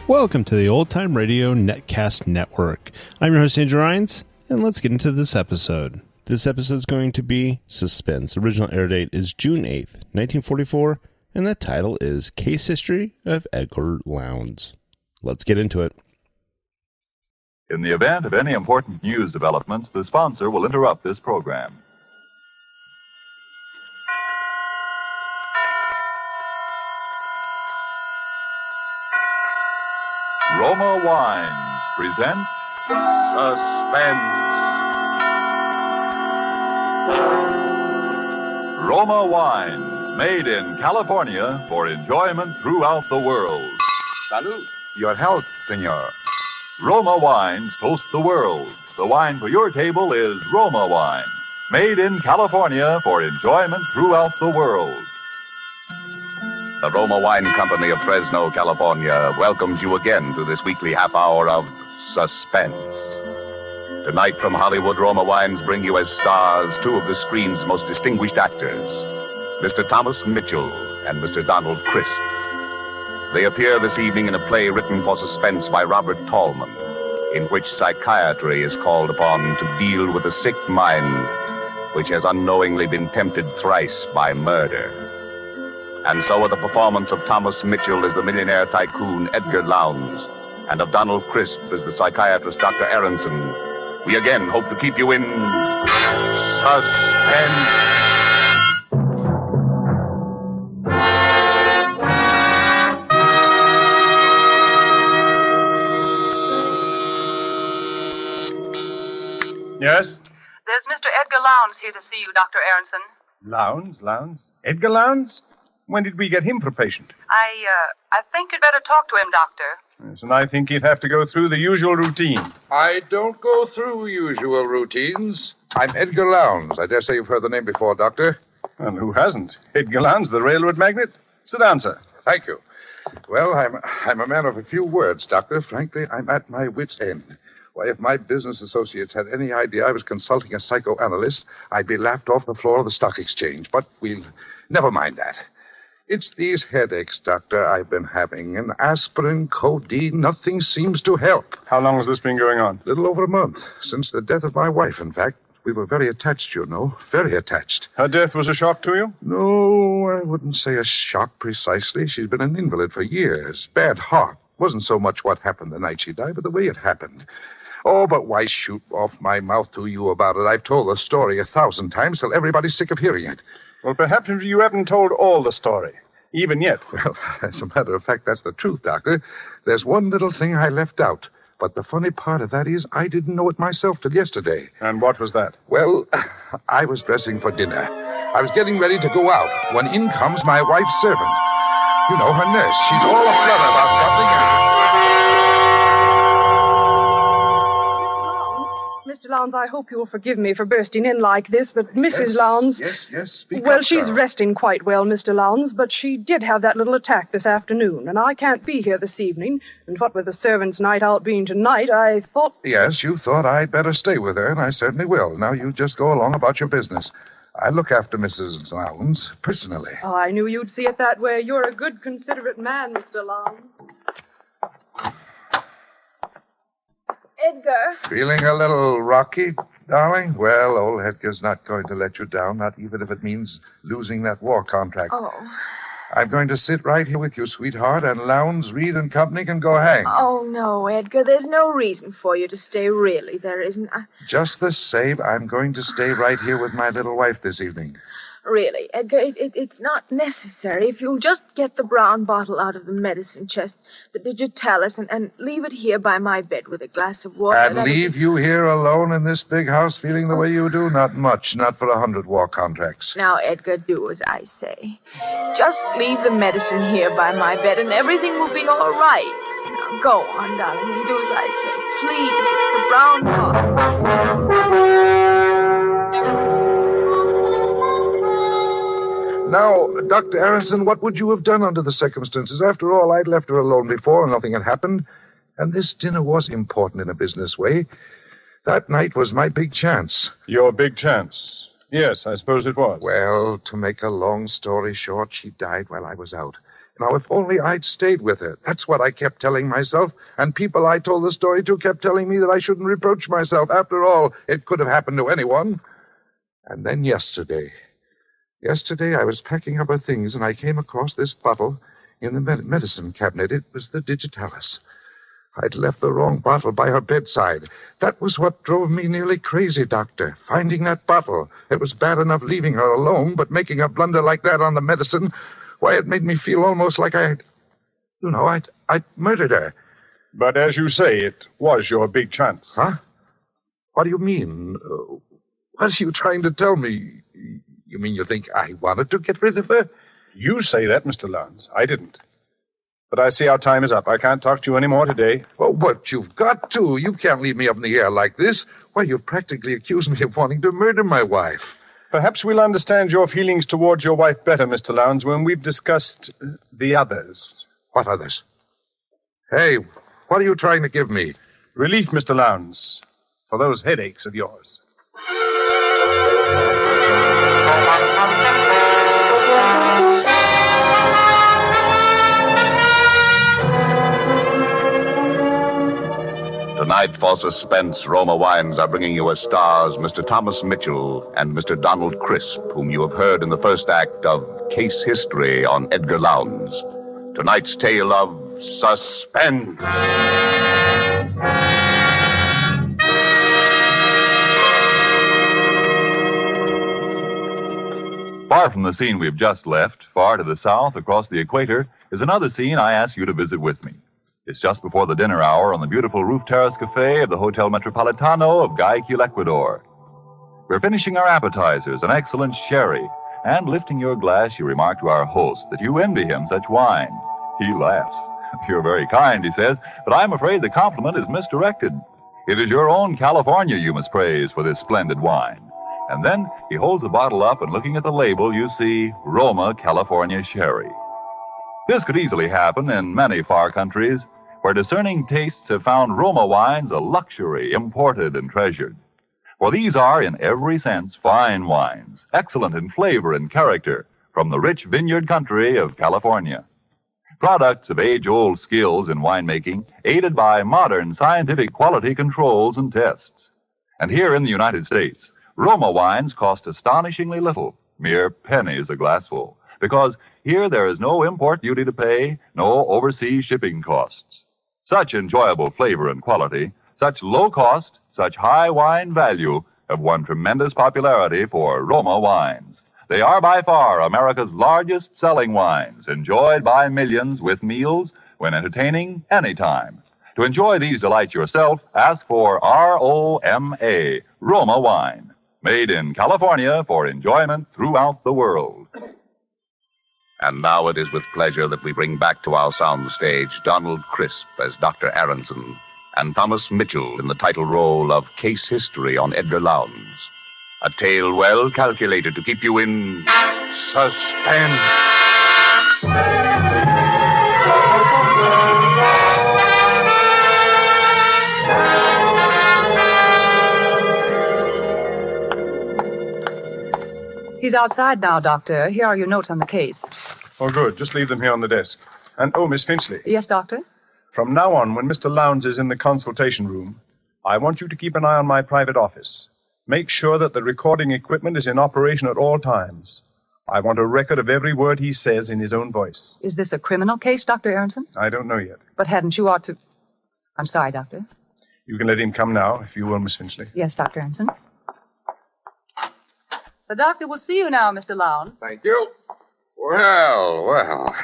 Welcome to the Old Time Radio Netcast Network. I'm your host, Andrew Rines, and let's get into this episode. This episode is going to be Suspense. Original air date is June 8th, 1944, and the title is Case History of Edgar Lowndes. Let's get into it. In the event of any important news developments, the sponsor will interrupt this program. Roma Wines present Suspense. Roma Wines, made in California for enjoyment throughout the world. Salud. Your health, senor. Roma Wines toast the world. The wine for your table is Roma Wine, made in California for enjoyment throughout the world. The Roma Wine Company of Fresno, California, welcomes you again to this weekly half hour of Suspense. Tonight from Hollywood, Roma Wines bring you as stars two of the screen's most distinguished actors, Mr. Thomas Mitchell and Mr. Donald Crisp. They appear this evening in a play written for suspense by Robert Tallman, in which psychiatry is called upon to deal with a sick mind which has unknowingly been tempted thrice by murder. And so are the performance of Thomas Mitchell as the millionaire tycoon Edgar Lowndes, and of Donald Crisp as the psychiatrist Dr. Aronson. We again hope to keep you in suspense. Yes? There's Mr. Edgar Lowndes here to see you, Dr. Aronson. Lowndes? Edgar Lowndes? When did we get him for patient? I think you'd better talk to him, Doctor. Yes, and I think he'd have to go through the usual routine. I don't go through usual routines. I'm Edgar Lowndes. I dare say you've heard the name before, Doctor. And who hasn't? Edgar Lowndes, the railroad magnate? Sit down, sir. Thank you. Well, I'm a man of a few words, Doctor. Frankly, I'm at my wit's end. Why, if my business associates had any idea I was consulting a psychoanalyst, I'd be laughed off the floor of the stock exchange. But we'll never mind that. It's these headaches, Doctor, I've been having. And aspirin, codeine, nothing seems to help. How long has this been going on? A little over a month. Since the death of my wife, in fact. We were very attached, you know. Very attached. Her death was a shock to you? No, I wouldn't say a shock precisely. She's been an invalid for years. Bad heart. Wasn't so much what happened the night she died, but the way it happened. Oh, but why shoot off my mouth to you about it? I've told the story 1,000 times till everybody's sick of hearing it. Well, perhaps you haven't told all the story, even yet. Well, as a matter of fact, that's the truth, Doctor. There's one little thing I left out. But the funny part of that is I didn't know it myself till yesterday. And what was that? Well, I was dressing for dinner. I was getting ready to go out when in comes my wife's servant. You know, her nurse. She's all aflutter about something. Mr. Lowndes, I hope you'll forgive me for bursting in like this, but Mrs. Lowndes... Yes, speak Well, up, she's Sarah. resting quite well, Mr. Lowndes, but she did have that little attack this afternoon, and I can't be here this evening. And what with the servants' night out being tonight, I thought... Yes, you thought I'd better stay with her, and I certainly will. Now you just go along about your business. I look after Mrs. Lowndes personally. Oh, I knew you'd see it that way. You're a good, considerate man, Mr. Lowndes. Edgar. Feeling a little rocky, darling? Well, old Edgar's not going to let you down, not even if it means losing that war contract. Oh. I'm going to sit right here with you, sweetheart, and Lowndes, Reed and Company can go hang. Oh, no, Edgar. There's no reason for you to stay, really. There isn't. Just the same, I'm going to stay right here with my little wife this evening. Really, Edgar, it's not necessary. If you'll just get the brown bottle out of the medicine chest, the digitalis, and leave it here by my bed with a glass of water. And leave you here alone in this big house feeling the way you do? Not much. Not for 100 war contracts. Now, Edgar, do as I say. Just leave the medicine here by my bed, and everything will be all right. Now, go on, darling, and do as I say. Please, it's the brown bottle. Now, Dr. Aronson, what would you have done under the circumstances? After all, I'd left her alone before and nothing had happened. And this dinner was important in a business way. That night was my big chance. Your big chance. Yes, I suppose it was. Well, to make a long story short, she died while I was out. Now, if only I'd stayed with her. That's what I kept telling myself, and people I told the story to kept telling me that I shouldn't reproach myself. After all, it could have happened to anyone. And then yesterday I was packing up her things, and I came across this bottle in the medicine cabinet. It was the Digitalis. I'd left the wrong bottle by her bedside. That was what drove me nearly crazy, Doctor, finding that bottle. It was bad enough leaving her alone, but making a blunder like that on the medicine, why, it made me feel almost like I'd murdered her. But as you say, it was your big chance. Huh? What do you mean? What are you trying to tell me? You mean you think I wanted to get rid of her? You say that, Mr. Lowndes. I didn't. But I see our time is up. I can't talk to you any more today. Well, but you've got to. You can't leave me up in the air like this. Why, you've practically accused me of wanting to murder my wife. Perhaps we'll understand your feelings towards your wife better, Mr. Lowndes, when we've discussed the others. What others? Hey, what are you trying to give me? Relief, Mr. Lowndes, for those headaches of yours. Tonight for Suspense, Roma Wines are bringing you as stars Mr. Thomas Mitchell and Mr. Donald Crisp, whom you have heard in the first act of Case History on Edgar Lowndes. Tonight's tale of Suspense. Far from the scene we've just left, far to the south across the equator, is another scene I ask you to visit with me. It's just before the dinner hour on the beautiful roof terrace cafe of the Hotel Metropolitano of Guayaquil, Ecuador. We're finishing our appetizers, an excellent sherry, and lifting your glass, you remark to our host that you envy him such wine. He laughs. You're very kind, he says, but I'm afraid the compliment is misdirected. It is your own California you must praise for this splendid wine. And then he holds the bottle up, and looking at the label, you see Roma California Sherry. This could easily happen in many far countries, where discerning tastes have found Roma wines a luxury, imported and treasured. For these are, in every sense, fine wines, excellent in flavor and character, from the rich vineyard country of California. Products of age-old skills in winemaking, aided by modern scientific quality controls and tests. And here in the United States, Roma wines cost astonishingly little, mere pennies a glassful, because here there is no import duty to pay, no overseas shipping costs. Such enjoyable flavor and quality, such low cost, such high wine value have won tremendous popularity for Roma wines. They are by far America's largest selling wines, enjoyed by millions with meals when entertaining anytime. To enjoy these delights yourself, ask for R-O-M-A, Roma wine, made in California for enjoyment throughout the world. And now it is with pleasure that we bring back to our soundstage Donald Crisp as Dr. Aronson and Thomas Mitchell in the title role of Case History on Edgar Lowndes. A tale well calculated to keep you in suspense. He's outside now, Doctor. Here are your notes on the case. Oh, good. Just leave them here on the desk. And, Miss Finchley. Yes, Doctor? From now on, when Mr. Lowndes is in the consultation room, I want you to keep an eye on my private office. Make sure that the recording equipment is in operation at all times. I want a record of every word he says in his own voice. Is this a criminal case, Dr. Aronson? I don't know yet. But hadn't you ought to... I'm sorry, Doctor. You can let him come now, if you will, Miss Finchley. Yes, Dr. Aronson. The doctor will see you now, Mr. Lowndes. Thank you. Well.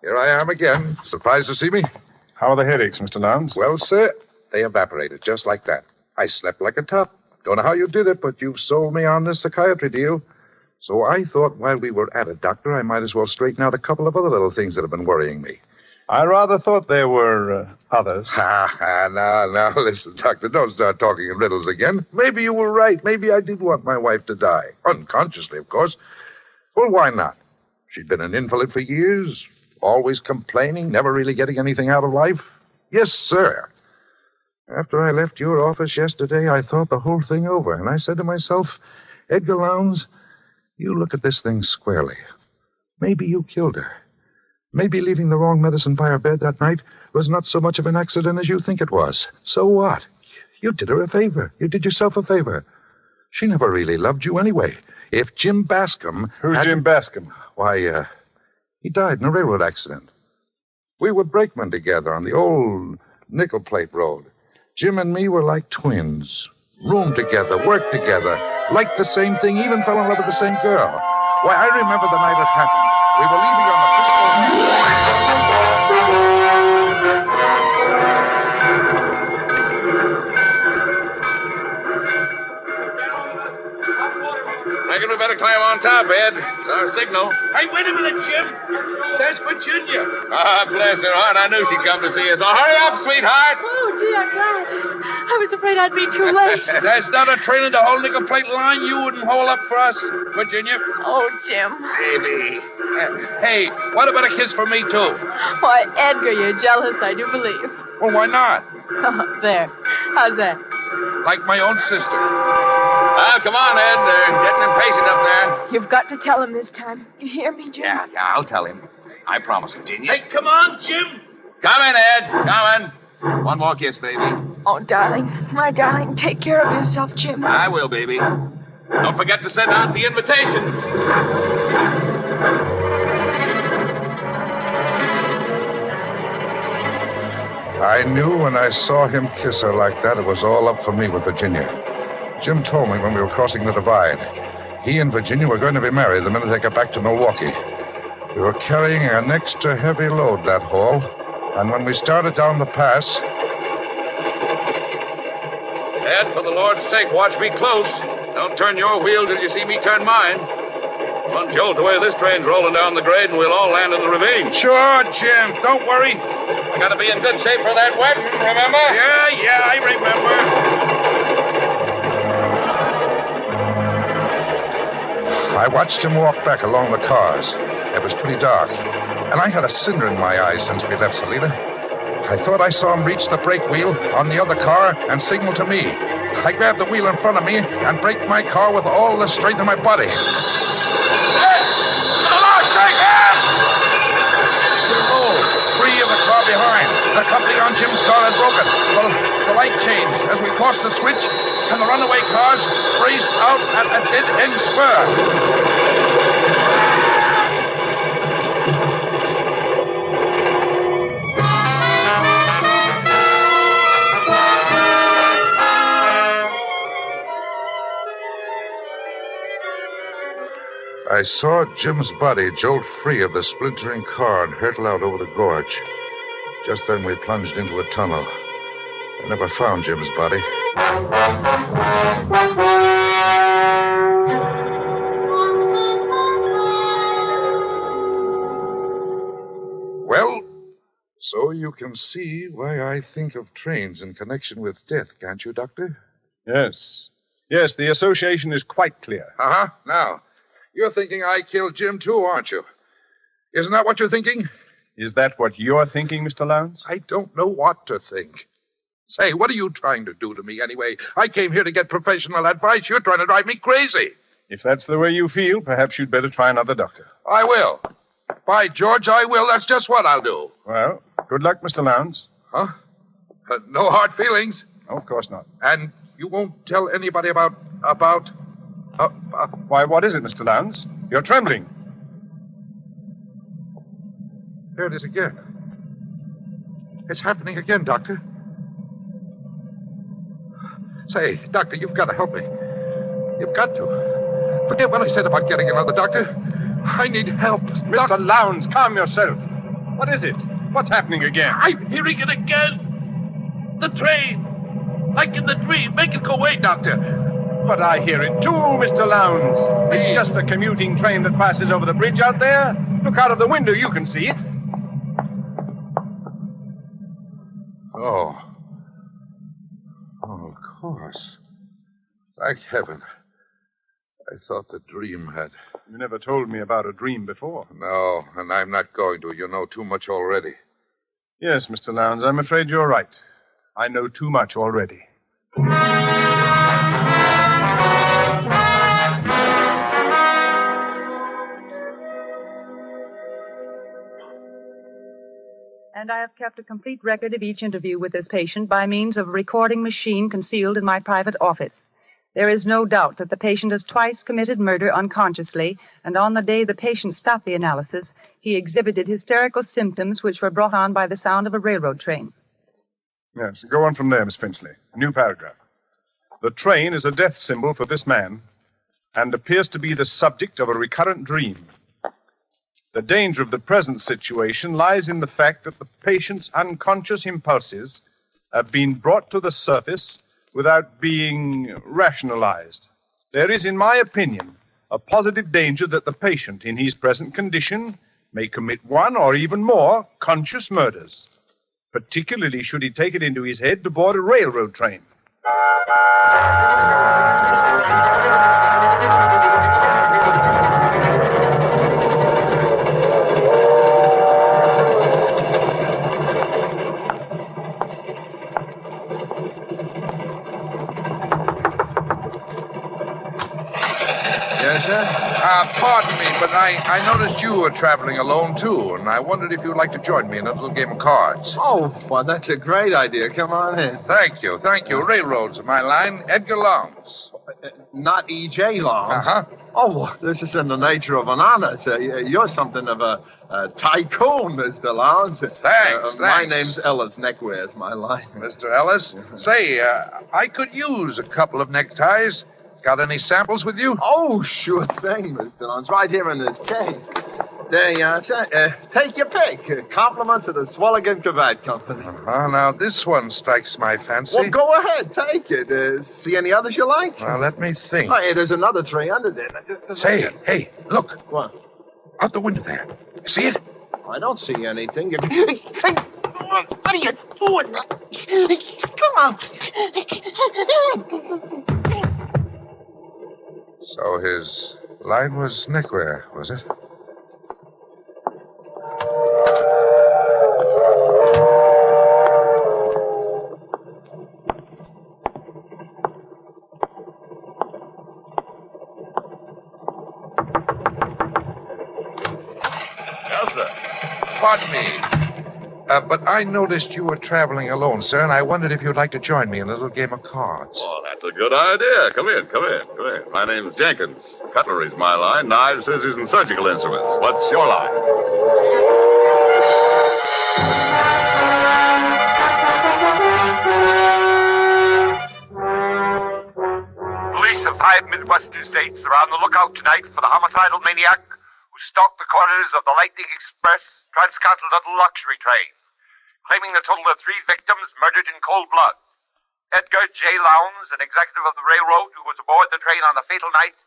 Here I am again. Surprised to see me? How are the headaches, Mr. Lowndes? Well, sir, they evaporated just like that. I slept like a top. Don't know how you did it, but you've sold me on this psychiatry deal. So I thought while we were at it, Doctor, I might as well straighten out a couple of other little things that have been worrying me. I rather thought there were others. Now, listen, Doctor, don't start talking in riddles again. Maybe you were right. Maybe I did want my wife to die. Unconsciously, of course. Well, why not? She'd been an invalid for years, always complaining, never really getting anything out of life. Yes, sir. After I left your office yesterday, I thought the whole thing over, and I said to myself, Edgar Lowndes, you look at this thing squarely. Maybe you killed her. Maybe leaving the wrong medicine by her bed that night was not so much of an accident as you think it was. So what? You did her a favor. You did yourself a favor. She never really loved you anyway. If Jim Bascom... Who's Jim Bascom? Why, he died in a railroad accident. We were brakemen together on the old nickel plate road. Jim and me were like twins. Roomed together, worked together, liked the same thing, even fell in love with the same girl. Why, I remember the night it happened. We were leaving on the Reckon we better climb on top, Ed. It's our signal. Hey, wait a minute, Jim. There's Virginia. Ah, bless her heart. I knew she'd come to see us. So hurry up, sweetheart. Oh, gee, I'm glad. I was afraid I'd be too late. There's not a train in the whole nickel plate line you wouldn't hold up for us, Virginia. Oh, Jim. Baby. Hey, what about a kiss for me, too? Why, Edgar, you're jealous, I do believe. Well, why not? There. How's that? Like my own sister. Ah, come on, Ed. They're getting impatient up there. You've got to tell him this time. You hear me, Jim? Yeah, I'll tell him. I promise, Virginia. Hey, come on, Jim. Coming, Ed. Coming. One more kiss, baby. Oh, darling. My darling, take care of yourself, Jim. I will, baby. Don't forget to send out the invitations. I knew when I saw him kiss her like that, it was all up for me with Virginia. Jim told me when we were crossing the divide. He and Virginia were going to be married the minute they got back to Milwaukee. We were carrying an extra heavy load that haul, and when we started down the pass... Ed, for the Lord's sake, watch me close. Don't turn your wheel till you see me turn mine. One jolt away, this train's rolling down the grade, and we'll all land in the ravine. Sure, Jim. Don't worry. I gotta be in good shape for that wedding, remember? Yeah, I remember. I watched him walk back along the cars. It was pretty dark, and I had a cinder in my eyes since we left Salida. I thought I saw him reach the brake wheel on the other car and signal to me. I grabbed the wheel in front of me and braked my car with all the strength of my body. Ed! For the Lord's sake, Ed! We rolled, free of the car behind. The coupling on Jim's car had broken. The light changed as we crossed the switch, and the runaway cars raced out at a dead-end spur. I saw Jim's body jolt free of the splintering car and hurtle out over the gorge. Just then we plunged into a tunnel. I never found Jim's body. Well, so you can see why I think of trains in connection with death, can't you, Doctor? Yes. Yes, the association is quite clear. Uh-huh. Now, you're thinking I killed Jim, too, aren't you? Isn't that what you're thinking? Is that what you're thinking, Mr. Lowndes? I don't know what to think. Say, what are you trying to do to me anyway? I came here to get professional advice. You're trying to drive me crazy. If that's the way you feel, perhaps you'd better try another doctor. I will. By George, I will. That's just what I'll do. Well, good luck, Mr. Lowndes. Huh? No hard feelings? Oh, of course not. And you won't tell anybody about... Why, what is it, Mr. Lowndes? You're trembling. There it is again. It's happening again, Doctor. Say, Doctor, you've got to help me. You've got to. Forget what I said about getting another doctor. I need help. Mr. Lowndes, calm yourself. What is it? What's happening again? I'm hearing it again. The train. Like in the dream. Make it go away, Doctor. But I hear it too, Mr. Lowndes. It's just a commuting train that passes over the bridge out there. Look out of the window. You can see it. Oh, of course. Thank heaven. I thought the dream had... You never told me about a dream before. No, and I'm not going to. You know too much already. Yes, Mr. Lowndes, I'm afraid you're right. I know too much already. And I have kept a complete record of each interview with this patient by means of a recording machine concealed in my private office. There is no doubt that the patient has twice committed murder unconsciously, and on the day the patient stopped the analysis, he exhibited hysterical symptoms which were brought on by the sound of a railroad train. Yes, go on from there, Miss Finchley. New paragraph. The train is a death symbol for this man and appears to be the subject of a recurrent dream. The danger of the present situation lies in the fact that the patient's unconscious impulses have been brought to the surface without being rationalized. There is, in my opinion, a positive danger that the patient, in his present condition, may commit one or even more conscious murders, particularly should he take it into his head to board a railroad train. Yes, sir? Pardon me, but I noticed you were traveling alone, too, and I wondered if you'd like to join me in a little game of cards. Oh, well, that's a great idea. Come on in. Thank you. Railroads are my line. Edgar Lowndes. Not E.J. Lowndes. Uh-huh. Oh, well, this is in the nature of an honor, sir. You're something of a tycoon, Mr. Lowndes. Thanks. My name's Ellis. Neckwear is my line. Mr. Ellis, say, I could use a couple of neckties. Got any samples with you? Oh, sure thing, Mr. Lowndes. Right here in this case. There you are, sir. Take your pick. Compliments of the Swalligan Cravat Company. Now, this one strikes my fancy. Well, go ahead. Take it. See any others you like? Well, let me think. Oh, hey, there's another 300 there. Say, hey, look. What? Out the window there. See it? I don't see anything. What are you doing? Come on. So his line was neckwear, was it? Yes, sir. Pardon me. But I noticed you were traveling alone, sir, and I wondered if you'd like to join me in a little game of cards. Oh, that's a good idea. Come in. My name's Jenkins. Cutlery's my line. Knives, scissors, and surgical instruments. What's your line? Police of 5 Midwestern states are on the lookout tonight for the homicidal maniac who stalked the corridors of the Lightning Express transcontinental luxury train, claiming the total of 3 victims murdered in cold blood. Edgar J. Lowndes, an executive of the railroad who was aboard the train on the fatal night,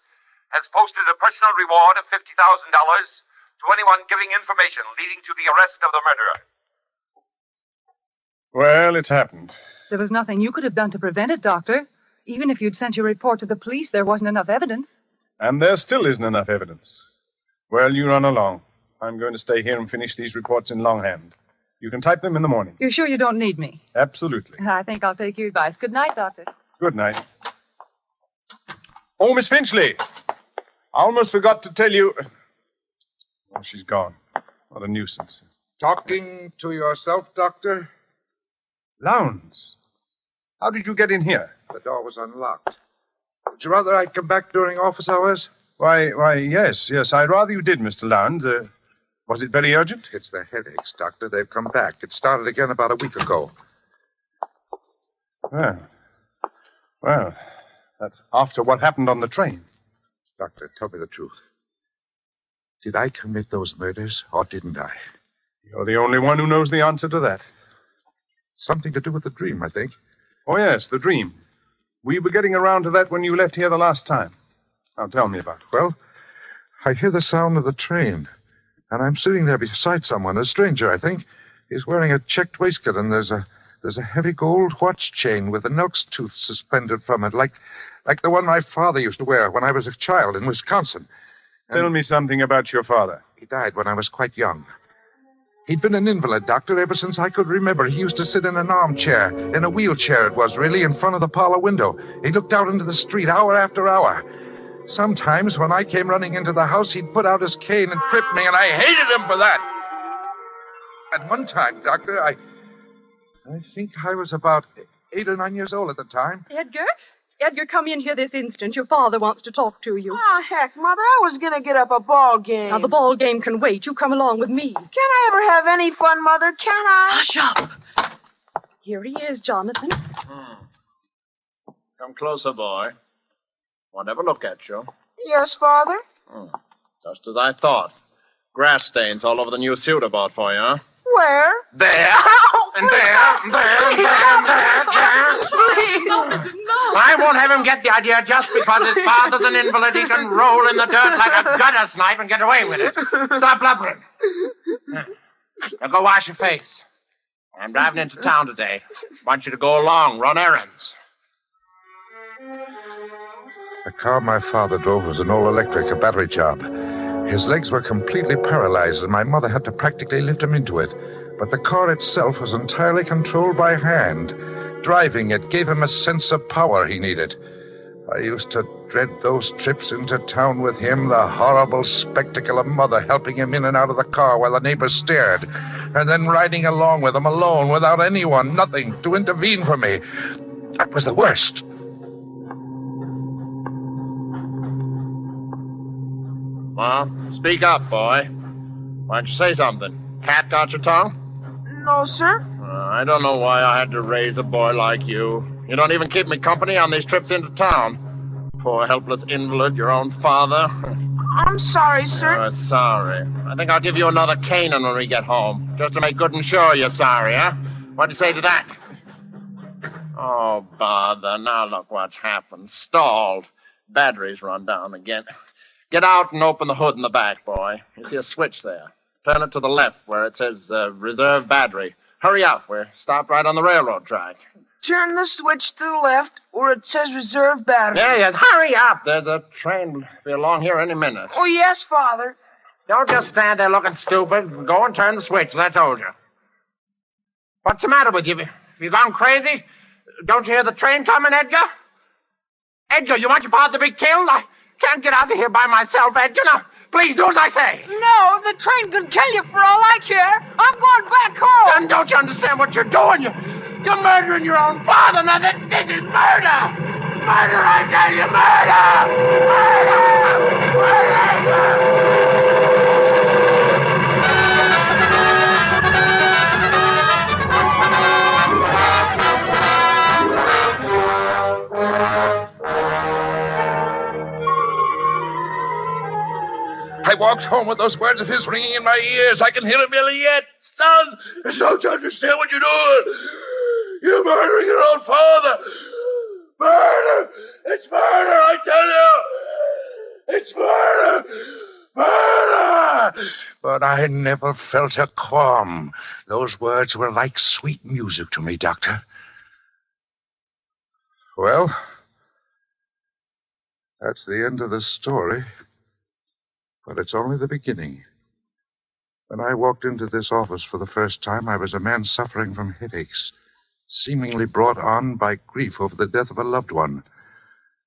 has posted a personal reward of $50,000 to anyone giving information leading to the arrest of the murderer. Well, it's happened. There was nothing you could have done to prevent it, Doctor. Even if you'd sent your report to the police, there wasn't enough evidence. And there still isn't enough evidence. Well, you run along. I'm going to stay here and finish these reports in longhand. You can type them in the morning. You're sure you don't need me? Absolutely. I think I'll take your advice. Good night, Doctor. Good night. Oh, Miss Finchley. I almost forgot to tell you. Oh, she's gone. What a nuisance. Talking to yourself, Doctor? Lowndes. How did you get in here? The door was unlocked. Would you rather I'd come back during office hours? Why, yes. I'd rather you did, Mr. Lowndes. Was it very urgent? It's the headaches, Doctor. They've come back. It started again about a week ago. Well, that's after what happened on the train. Doctor, tell me the truth. Did I commit those murders, or didn't I? You're the only one who knows the answer to that. Something to do with the dream, I think. Oh, yes, the dream. We were getting around to that when you left here the last time. Now, tell me about it. Well, I hear the sound of the train, and I'm sitting there beside someone, a stranger, I think. He's wearing a checked waistcoat, and there's a heavy gold watch chain with an elk's tooth suspended from it, like the one my father used to wear when I was a child in Wisconsin. Tell me something about your father. He died when I was quite young. He'd been an invalid, Doctor, ever since I could remember. He used to sit in an armchair, in a wheelchair it was, really, in front of the parlor window. He looked out into the street hour after hour. Sometimes, when I came running into the house, he'd put out his cane and trip me, and I hated him for that. At one time, Doctor, I think I was about 8 or 9 years old at the time. Edgar? Edgar, come in here this instant. Your father wants to talk to you. Oh, heck, Mother, I was going to get up a ball game. Now, the ball game can wait. You come along with me. Can I ever have any fun, Mother? Can I? Hush up. Here he is, Jonathan. Come closer, boy. Won't ever look at you. Yes, Father? Just as I thought. Grass stains all over the new suit I bought for you, huh? Where? There, and there, and there, and there. Please. I won't have him get the idea just because his father's an invalid. He can roll in the dirt like a gutter snipe and get away with it. Stop blubbering. Now go wash your face. I'm driving into town today. Want you to go along, run errands. The car my father drove was an old electric, a battery job. His legs were completely paralyzed, and my mother had to practically lift him into it. But the car itself was entirely controlled by hand. Driving it gave him a sense of power he needed. I used to dread those trips into town with him, the horrible spectacle of Mother helping him in and out of the car while the neighbors stared, and then riding along with him alone, without anyone, nothing, to intervene for me. That was the worst. Well, speak up, boy. Why don't you say something? Cat got your tongue? No, sir. I don't know why I had to raise a boy like you. You don't even keep me company on these trips into town. Poor helpless invalid, your own father. I'm sorry, sir. Sorry. I think I'll give you another caning when we get home, just to make good and sure you're sorry, huh? What do you say to that? Oh, bother. Now look what's happened. Stalled. Battery's run down again. Get out and open the hood in the back, boy. You see a switch there. Turn it to the left where it says reserve battery. Hurry up. We're stopped right on the railroad track. Turn the switch to the left where it says reserve battery. Yes. Hurry up. There's a train will be along here any minute. Oh, yes, Father. Don't just stand there looking stupid. Go and turn the switch, as I told you. What's the matter with you? Have you gone crazy? Don't you hear the train coming, Edgar? Edgar, you want your father to be killed? I can't get out of here by myself, Edgar. Now, please do as I say. No, the train could kill you for all I care. I'm going back home. Son, don't you understand what you're doing? You're murdering your own father. Now, this is murder. Murder, I tell you, murder. Murder. I walked home with those words of his ringing in my ears. I can hear him yelling yet. Son, don't you understand what you're doing? You're murdering your own father. Murder! It's murder, I tell you! It's murder! Murder! But I never felt a qualm. Those words were like sweet music to me, Doctor. Well, that's the end of the story. But it's only the beginning. When I walked into this office for the first time, I was a man suffering from headaches, seemingly brought on by grief over the death of a loved one.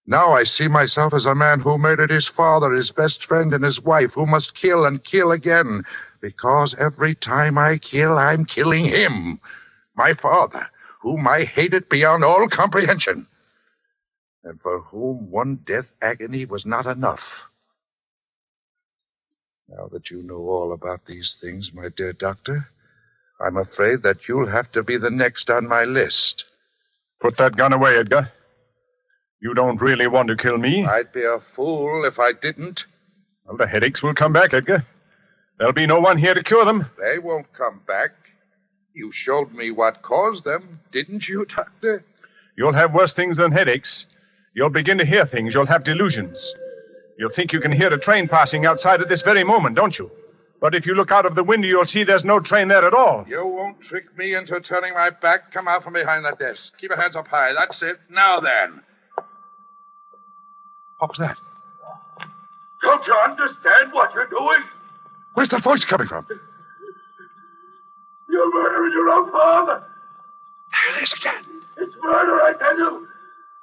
Now I see myself as a man who murdered his father, his best friend, and his wife, who must kill and kill again, because every time I kill, I'm killing him, my father, whom I hated beyond all comprehension, and for whom one death agony was not enough. Now that you know all about these things, my dear doctor, I'm afraid that you'll have to be the next on my list. Put that gun away, Edgar. You don't really want to kill me. I'd be a fool if I didn't. Well, the headaches will come back, Edgar. There'll be no one here to cure them. They won't come back. You showed me what caused them, didn't you, Doctor? You'll have worse things than headaches. You'll begin to hear things. You'll have delusions. You'll think you can hear a train passing outside at this very moment, don't you? But if you look out of the window, you'll see there's no train there at all. You won't trick me into turning my back. Come out from behind that desk. Keep your hands up high. That's it. Now then. What was that? Don't you understand what you're doing? Where's that voice coming from? You're murdering your own father. There it is again. It's murder, I tell you.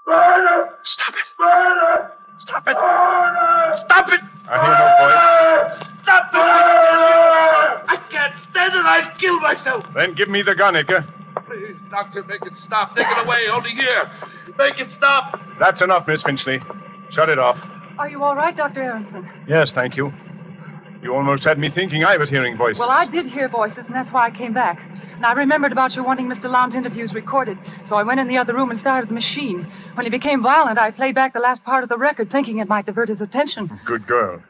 Murder. Stop it. Murder. Stop it. Murder. Stop it. I hear no voice. Stop it. I can't can't stand it. I'll kill myself. Then give me the gun, Edgar. Please, Doctor, make it stop. Take it away. Only here. Make it stop. That's enough, Miss Finchley. Shut it off. Are you all right, Dr. Aronson? Yes, thank you. You almost had me thinking I was hearing voices. Well, I did hear voices, and that's why I came back. And I remembered about your wanting Mr. Lowndes' interviews recorded, so I went in the other room and started the machine. When he became violent, I played back the last part of the record, thinking it might divert his attention. Good girl.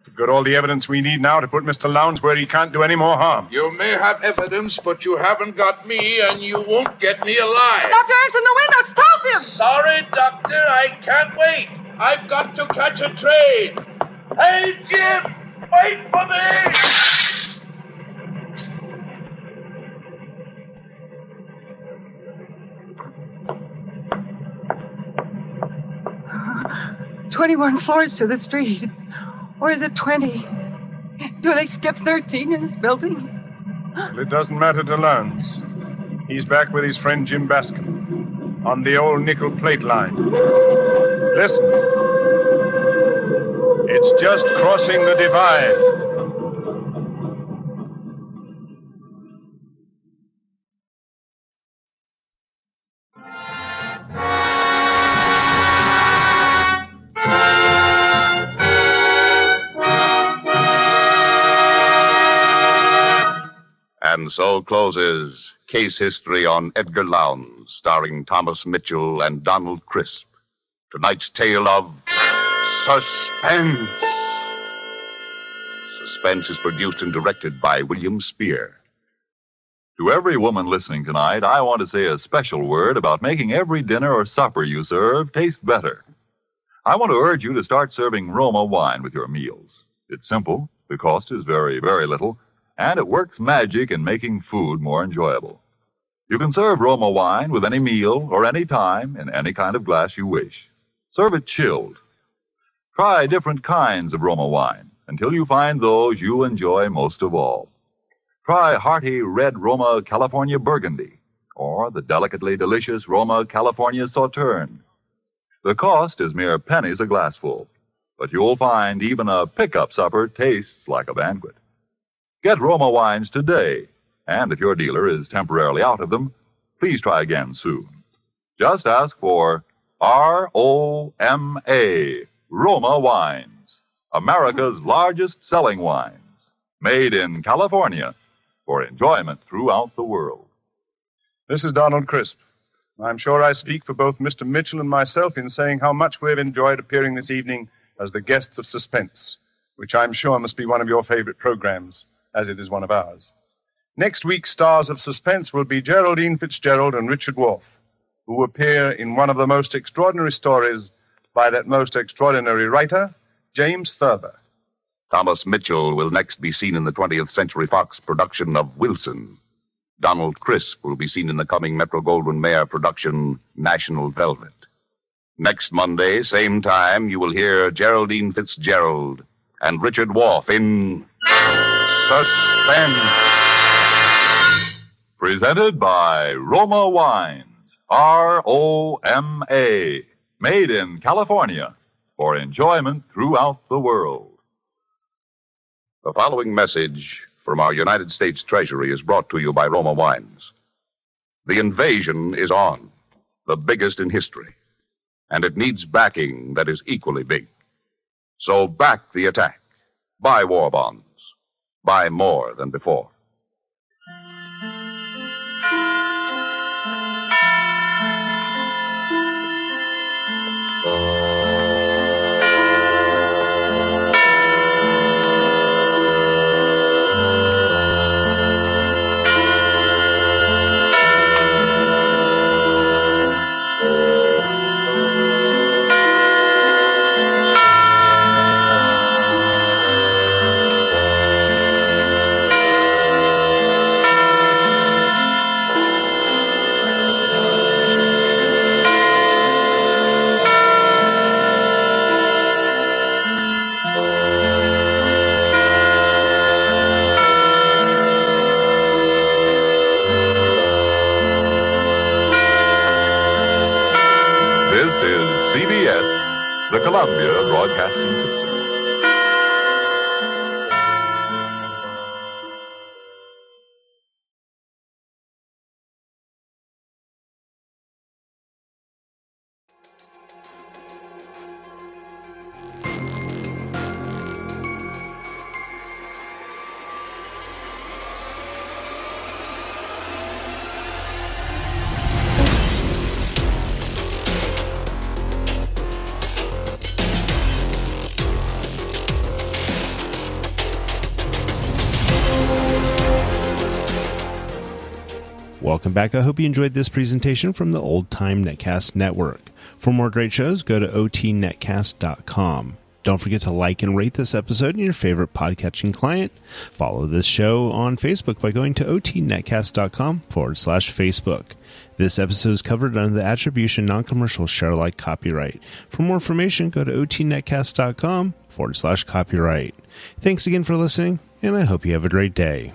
We've got all the evidence we need now to put Mr. Lowndes where he can't do any more harm. You may have evidence, but you haven't got me, and you won't get me alive. Dr. Aronson, the window! Stop him! Sorry, Doctor. I can't wait. I've got to catch a train. Hey, Jim! Wait for me! 21 floors to the street. Or is it 20? Do they skip 13 in this building? Well, it doesn't matter to Lowndes. He's back with his friend Jim Bascom on the old nickel plate line. Listen. It's just crossing the divide. And so closes Case History on Edgar Lowndes, starring Thomas Mitchell and Donald Crisp. Tonight's tale of Suspense. Suspense is produced and directed by William Spear. To every woman listening tonight, I want to say a special word about making every dinner or supper you serve taste better. I want to urge you to start serving Roma wine with your meals. It's simple, the cost is very, very little, and it works magic in making food more enjoyable. You can serve Roma wine with any meal or any time in any kind of glass you wish. Serve it chilled. Try different kinds of Roma wine until you find those you enjoy most of all. Try hearty red Roma California Burgundy or the delicately delicious Roma California Sauterne. The cost is mere pennies a glassful, but you'll find even a pickup supper tastes like a banquet. Get Roma wines today, and if your dealer is temporarily out of them, please try again soon. Just ask for R-O-M-A, Roma Wines, America's largest selling wines, made in California for enjoyment throughout the world. This is Donald Crisp. I'm sure I speak for both Mr. Mitchell and myself in saying how much we've enjoyed appearing this evening as the guests of Suspense, which I'm sure must be one of your favorite programs, as it is one of ours. Next week's stars of Suspense will be Geraldine Fitzgerald and Richard Wolff, who appear in one of the most extraordinary stories by that most extraordinary writer, James Thurber. Thomas Mitchell will next be seen in the 20th Century Fox production of Wilson. Donald Crisp will be seen in the coming Metro-Goldwyn-Mayer production, National Velvet. Next Monday, same time, you will hear Geraldine Fitzgerald and Richard Wolff in Suspense. Presented by Roma Wines, R-O-M-A, made in California for enjoyment throughout the world. The following message from our United States Treasury is brought to you by Roma Wines. The invasion is on, the biggest in history, and it needs backing that is equally big. So back the attack. Buy war bonds. Buy more than before. This is CBS, the Columbia Broadcasting System. Welcome back. I hope you enjoyed this presentation from the Old Time Netcast Network. For more great shows, go to otnetcast.com. Don't forget to like and rate this episode in your favorite podcatching client. Follow this show on Facebook by going to otnetcast.com/Facebook. This episode is covered under the Attribution Non-Commercial ShareAlike copyright. For more information, go to otnetcast.com/copyright. Thanks again for listening, and I hope you have a great day.